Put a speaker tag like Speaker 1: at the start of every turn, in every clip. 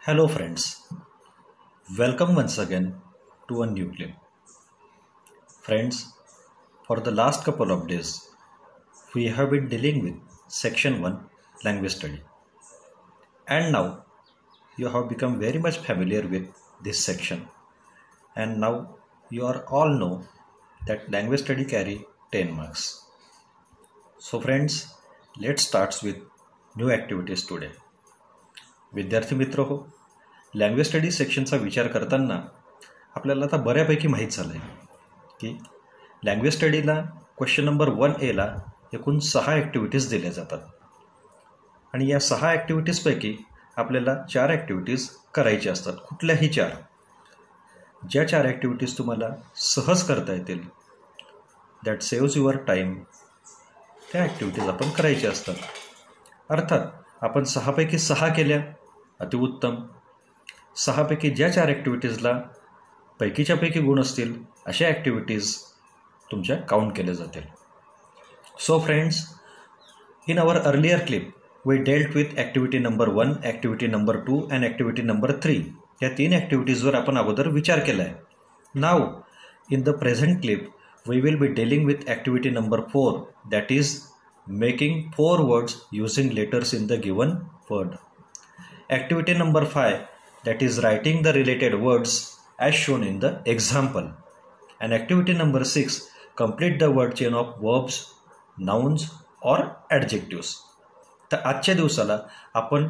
Speaker 1: Hello, friends. Welcome once again to a new clip. Friends, for the last couple of days, we have been dealing with Section 1 Language Study. And now you have become very much familiar with this section. And now you are all know that language study carry 10 marks. So, friends, let's start with new activities today. विद्यार्थी मित्र हो, language study सेक्शनचा विचार करताना आपल्याला आता बऱ्यापैकी माहीत झालं आहे की लँग्वेज स्टडीला क्वेश्चन नंबर 1A एकूण 6 ॲक्टिव्हिटीज दिल्या जातात आणि या 6 ॲक्टिव्हिटीजपैकी आपल्याला 4 ॲक्टिव्हिटीज करायच्या असतात. कुठल्याही 4. ज्या 4 ॲक्टिव्हिटीज तुम्हाला सहज करता येतील, दॅट सेव्स युअर टाईम, त्या ॲक्टिव्हिटीज आपण करायच्या असतात. अर्थात आपण 6 पैकी 6 केल्या अतिउत्तम. 6 पैकी ज्या 4 ॲक्टिव्हिटीजला पैकीच्या पैकी गुण असतील अशा ॲक्टिव्हिटीज तुमच्या काउंट केल्या जातील. So friends, in our earlier clip we dealt with activity number 1, activity number 2 and activity number 3. या 3 ॲक्टिव्हिटीजवर आपण अगोदर विचार केला आहे. Now in the present clip we will be dealing with activity number 4, that is making 4 words using letters in the given word. Activity number 5, that is writing the related words as shown in the example. And activity number 6, complete the word chain of verbs, nouns or adjectives. तर आजच्या दिवसाला आपण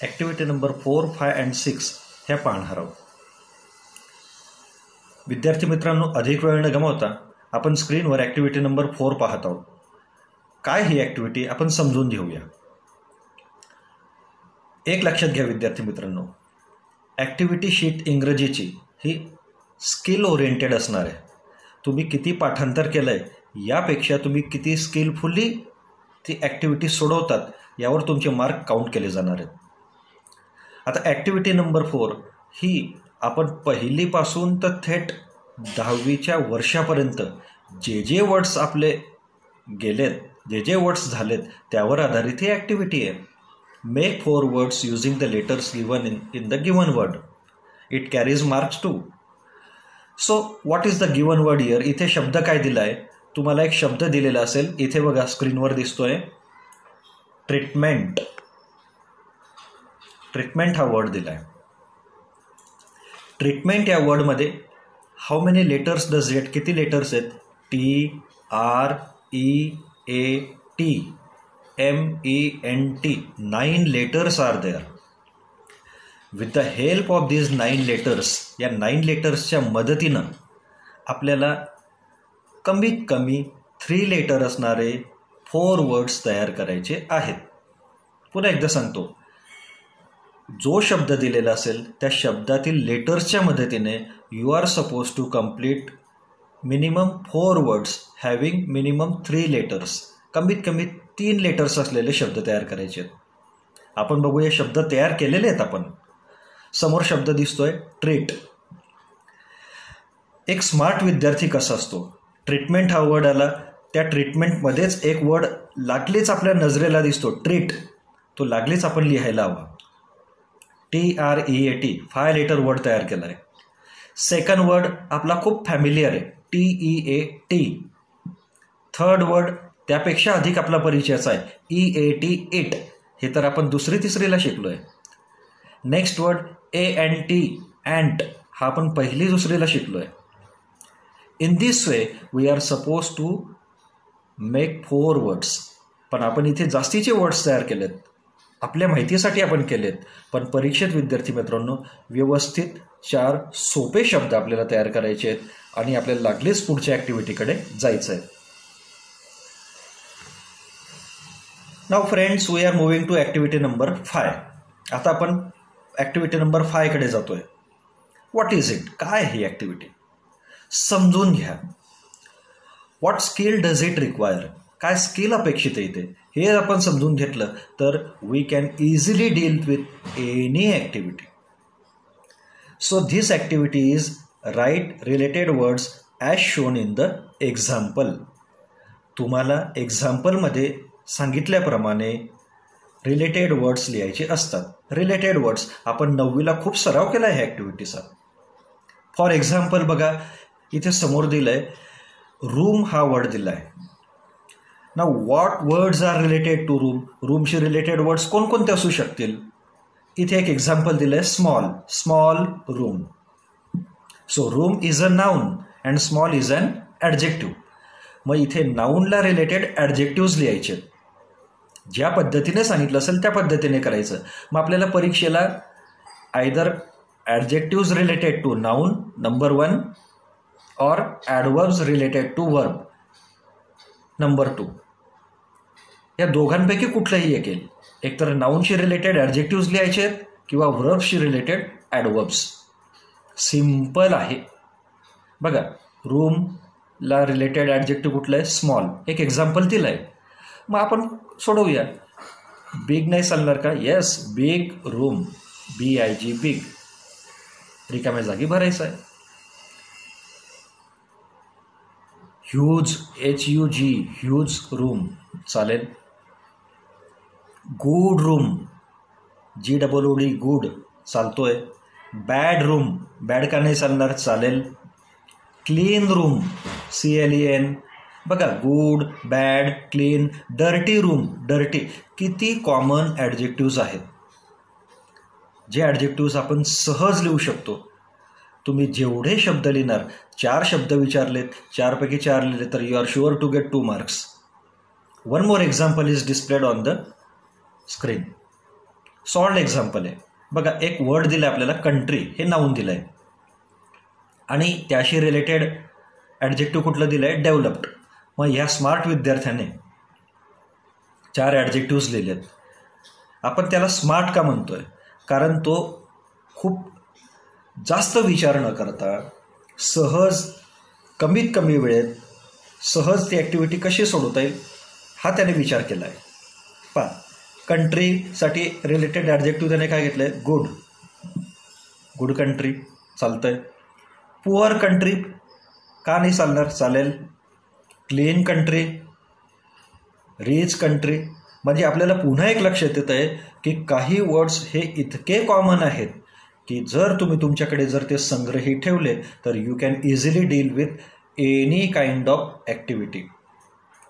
Speaker 1: activity number 4, 5 and 6 ह्या पाहणार आहोत. विद्यार्थी मित्रांनो, अधिक वेळ न गमावता आपण स्क्रीनवर ॲक्टिव्हिटी नंबर 4 पाहत आहोत. काय ही ॲक्टिव्हिटी आपण समजून घेऊया. एक लक्षात घ्या विद्यार्थी मित्रांनो, ॲक्टिव्हिटी शीट इंग्रजीची ही स्किल ओरिएंटेड असणार आहे. तुम्ही किती पाठांतर केलं आहे यापेक्षा तुम्ही किती स्किलफुली ती ॲक्टिव्हिटी सोडवतात यावर तुमचे मार्क काउंट केले जाणार आहेत. आता ॲक्टिव्हिटी नंबर 4 ही आपण पहिलीपासून तर थेट 10वीच्या वर्षापर्यंत जे वर्ड्स आपले गेलेत, जे वर्ड्स झालेत त्यावर आधारित ही ॲक्टिव्हिटी आहे. Make 4 words using the letters given in the given word. It carries marks two. So what is the given word here. इथे शब्द काय दिला आहे, तुम्हाला एक शब्द दिलेला असेल. इथे बघा स्क्रीनवर दिसतोय ट्रीटमेंट. ट्रीटमेंट हा वर्ड दिला आहे. ट्रीटमेंट या वर्डमध्ये how many letters does it. किती लेटर्स आहेत. TREAT MENT. 9 letters are there. With the help of these 9 letters, या 9 लेटर्सच्या मदतीनं आपल्याला कमीत कमी 3 लेटर असणारे 4 वर्ड्स तयार करायचे आहेत. पुन्हा एकदा सांगतो, जो शब्द दिलेला असेल त्या शब्दातील लेटर्सच्या मदतीने you are suppose to complete minimum 4 words having minimum 3 letters. कमीत कमी 3 लेटर्स असलेले शब्द तयार करायचे आहेत. आपण बघूया शब्द तयार केलेले आहेत. आपण समोर शब्द दिसतोय ट्रीट. एक स्मार्ट विद्यार्थी कसा असतो, ट्रीटमेंट हा वर्ड आला, त्या ट्रीटमेंटमध्येच एक वर्ड लागलीच आपल्या नजरेला दिसतो ट्रीट. तो लागलीच आपण लिहायला हवा. TREAT 5 लेटर वर्ड तयार केला आहे. सेकंड वर्ड आपला खूप फॅमिलियर आहे TEAT. थर्ड वर्ड त्यापेक्षा अधिक आपला परिचयाचा आहे EAT इट. हे तर आपण दुसरी तिसरीला शिकलो आहे. Next word ANT ant. हा आपण पहिली दुसरीला शिकलो आहे. In this way we R suppose to make 4 words. पण आपण इथे जास्तीचे वर्ड्स तयार केलेत, आपल्या माहितीसाठी आपण केलेत. पण परीक्षेत विद्यार्थी मित्रांनो व्यवस्थित 4 सोपे शब्द आपल्याला तयार करायचे आहेत आणि आपल्याला लागलीच पुढच्या ॲक्टिव्हिटीकडे जायचं आहे. Now friends, we are moving to activity number 5. आता आपण ॲक्टिव्हिटी नंबर 5 कडे जातोय. What is it. काय ही ॲक्टिव्हिटी समजून घ्या. What skill does it require. काय स्किल अपेक्षित आहे इथे हे आपण समजून घेतलं तर we can easily deal with any activity. So this activity is write related words as shown in the example. तुम्हाला एक्झाम्पलमध्ये सांगितल्याप्रमाणे रिलेटेड वर्ड्स लिहायचे असतात. रिलेटेड वर्ड्स आपण 9वीला खूप सराव केला आहे ह्या ॲक्टिव्हिटीचा. फॉर एक्झाम्पल बघा, इथे समोर दिलं आहे रूम हा वर्ड दिला आहे. Now what words are related to room. रूमशी रिलेटेड वर्ड्स कोणकोणते असू शकतील? इथे एक एक्झाम्पल दिलं आहे small. Small room. So room is a noun and small is an adjective. मग इथे नाउनला रिलेटेड ॲडजेक्टिव्ज लिहायचे. ज्या पद्धतीने सांगितलं असेल त्या पद्धतीने करायचं. मग आपल्याला परीक्षेला either adjectives related to noun number 1 और adverbs related to verb number 2, या दोघांपैकी कुठलंही एक येईल. एकतर नाउनशी रिलेटेड ॲडजेक्टिव्ज लिहायचे आहेत किंवा वर्ब्सशी रिलेटेड ॲडवर्ब्स. सिम्पल आहे. बघा, रूमला रिलेटेड ॲडजेक्टिव्ह कुठलं आहे? स्मॉल. एक एक्झाम्पल दिलं आहे. मग आपण सोडवूया. बिग नाही चालणार का? Yes, big room. BIG big. रिकाम्या जागी भरायचं आहे. ह्यूज HUG ह्यूज रूम चालेल. गुड रूम GOOD गुड चालतोय. बॅड रूम बॅड का नाही चालणार? चालेल. Clean room CLEN. बघा, good, bad, clean. Dirty room dirty. किती कॉमन ॲडजेक्टिव्ज आहेत, जे ॲडजेक्टिव्ज आपण सहज लिहू शकतो. तुम्ही जेवढे शब्द लिहिणार, 4 शब्द विचारलेत, 4 पैकी 4 लिहिले तर you are sure to get 2 marks. One more example is displayed on the screen. Solved example आहे. बघा, एक वर्ड दिलं आहे आपल्याला, कंट्री. हे नाऊन दिलं आहे आणि त्याशी रिलेटेड ॲडजेक्टिव्ह कुठलं दिलं आहे? डेव्हलप्ड. मग ह्या स्मार्ट विद्यार्थ्याने 4 ॲडजेक्टिव्ज लिहिलेत. आपण त्याला स्मार्ट का म्हणतोय? कारण तो खूप जास्त विचार न करता सहज, कमीत कमी वेळेत सहज ती ॲक्टिव्हिटी कशी सोडवता येईल हा त्याने विचार केला आहे. पहा, कंट्रीसाठी रिलेटेड ॲडजेक्टिव्ह त्याने काय घेतलं आहे? गुड. गुड कंट्री चालतं आहे. पुअर कंट्री का नाही चालणार? चालेल. Clean country, rich country. म्हणजे आपल्याला पुन्हा एक लक्षात येत आहे की काही वर्ड्स हे इतके कॉमन आहेत की जर तुम्ही तुमच्याकडे जर ते संग्रही ठेवले तर you can easily deal with any kind of activity.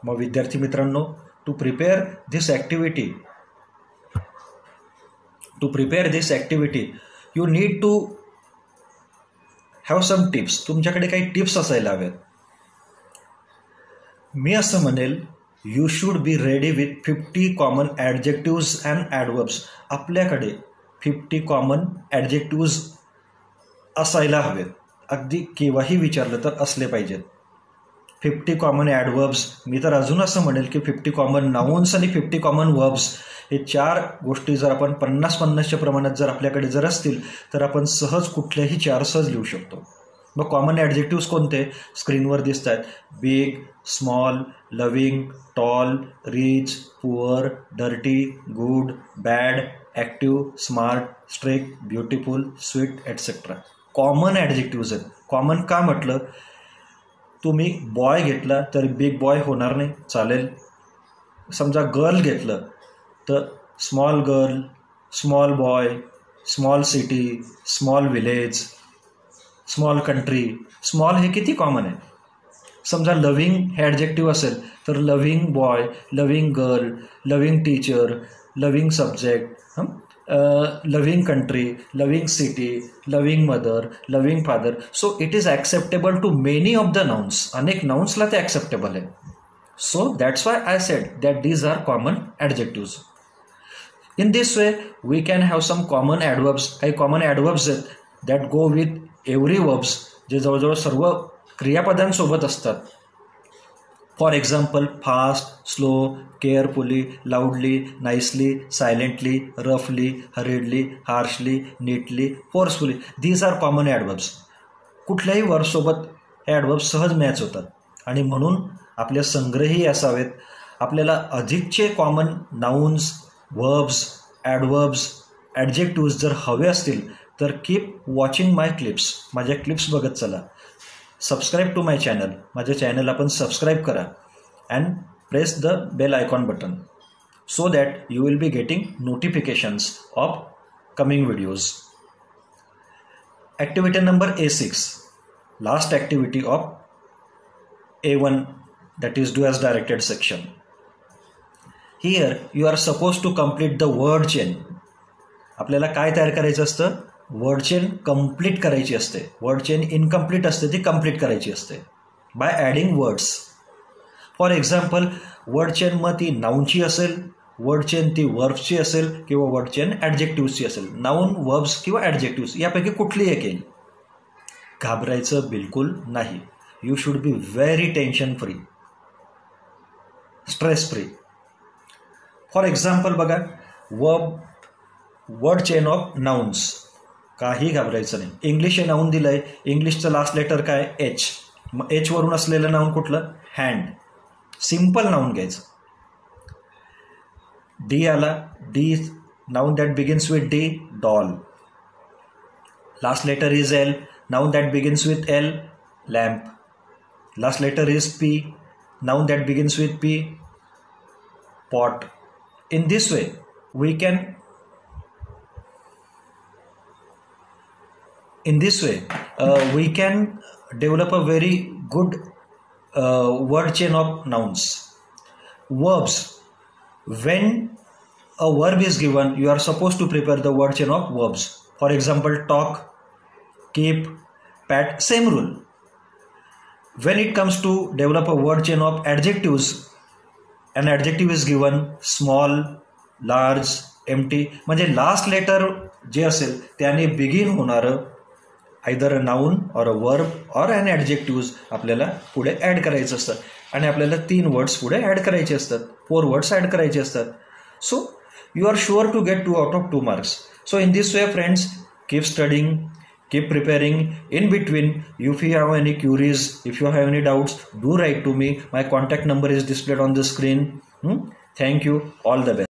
Speaker 1: मग विद्यार्थी मित्रांनो, to prepare this activity you need to have some tips. तुमच्याकडे काही टिप्स असायला हव्यात. मी असं म्हणेल, you should be ready with 50 common adjectives and adverbs. आपल्याकडे 50 कॉमन ॲडजेक्टिव्ज असायला हवेत. अगदी केव्हाही विचारलं तर असले पाहिजेत. 50 कॉमन ॲडवर्ब्स. मी तर अजून असं म्हणेल की 50 कॉमन नाउन्स आणि 50 कॉमन वर्ब्स. हे 4 गोष्टी जर आपण 50-50च्या प्रमाणात जर आपल्याकडे जर असतील तर आपण सहज कुठल्याही 4 सहज लिहू शकतो. मग कॉमन ॲडजेक्टिव्स कोणते? स्क्रीनवर दिसत आहेत. Big, small, loving, tall, rich, poor, dirty, good, bad, active, smart, strict, beautiful, sweet, etcetera. Common adjectives आहेत. कॉमन का म्हटलं? तुम्ही बॉय घेतला तर बिग बॉय होणार नाही, चालेल. समजा गर्ल घेतलं तर small girl, small boy, small city, small village, small country. Small हे किती कॉमन आहे. समजा लविंग हे ॲडजेक्टिव्ह असेल तर loving boy, loving girl, loving teacher, loving subject, loving country, loving city, loving mother, loving father. So it is acceptable to many of the nouns. अनेक नाउन्सला ते ॲक्सेप्टेबल आहे. So that's why I said that these are common adjectives. In this way we can have some common adverbs. काही common adverbs आहेत that go with every verbs, जे जवळजवळ सर्व क्रियापदांसोबत असतात. For example, fast, slow, carefully, loudly, nicely, silently, रफली, hurriedly, harshly, neatly, forcefully. These are common adverbs. कुठल्याही वर्बसोबत हे ॲडवर्ब्स सहज मॅच होतात आणि म्हणून आपल्या संग्रही असावेत. आपल्याला अधिकचे common nouns, verbs, adverbs, adjectives जर हवे असतील तर कीप वॉचिंग माय क्लिप्स. माझ्या क्लिप्स बघत चला. Subscribe to my channel. माझ्या चॅनल आपण सबस्क्राईब करा and press the bell icon button. so that you will be getting notifications of coming videos. Activity number A6, last activity of A1, that is do as directed section. Here you are supposed to complete the word chain. आपल्याला काय तयार करायचं असतं? Word chain complete करायची असते. Word chain incomplete असते ती complete करायची असते bye adding words. For example word chain मग ती नाऊनची असेल, वर्ड चेन ती वर्ब्सची असेल किंवा वर्ड चेन ॲडजेक्टिव्हची असेल. नाऊन, वर्ब्स किंवा ॲडजेक्टिव्स यापैकी कुठली एक येईल. घाबरायचं बिलकुल नाही. You should be very tension free, stress free. For example बघा, वर्ड चेन ऑफ नाउन्स, काही घाबरायचं नाही. इंग्लिश हे नाऊन दिलं आहे, इंग्लिशचं लास्ट लेटर काय? एच. मग एच वरून असलेलं नाऊन कुठलं? हँड. सिम्पल नाऊन घ्यायचं. डी आला, D noun that begins with D, doll. Last letter is L, noun that begins with L, lamp. Last letter is P, noun that begins with P, pot. In this way we can develop a very good word chain of nouns. Verbs, when a verb is given, you are supposed to prepare the word chain of verbs. For example, talk, keep, pat, same rule. When it comes to develop a word chain of adjectives, an adjective is given, small, large, empty. म्हणजे last letter जे असेल त्याने begin होणारं either a noun or a verb or an adjectives आपल्याला पुढे add करायचं असतं. आणि आपल्याला 3 वर्ड्स पुढे ॲड करायचे असतात, 4 वर्ड्स ॲड करायचे असतात. So you are sure to get 2 out of 2 marks. So in this way, friends, keep studying, keep preparing. In between, if you have any queries, if you have any doubts, do write to me. My contact number is displayed on the screen. Thank you. All the best.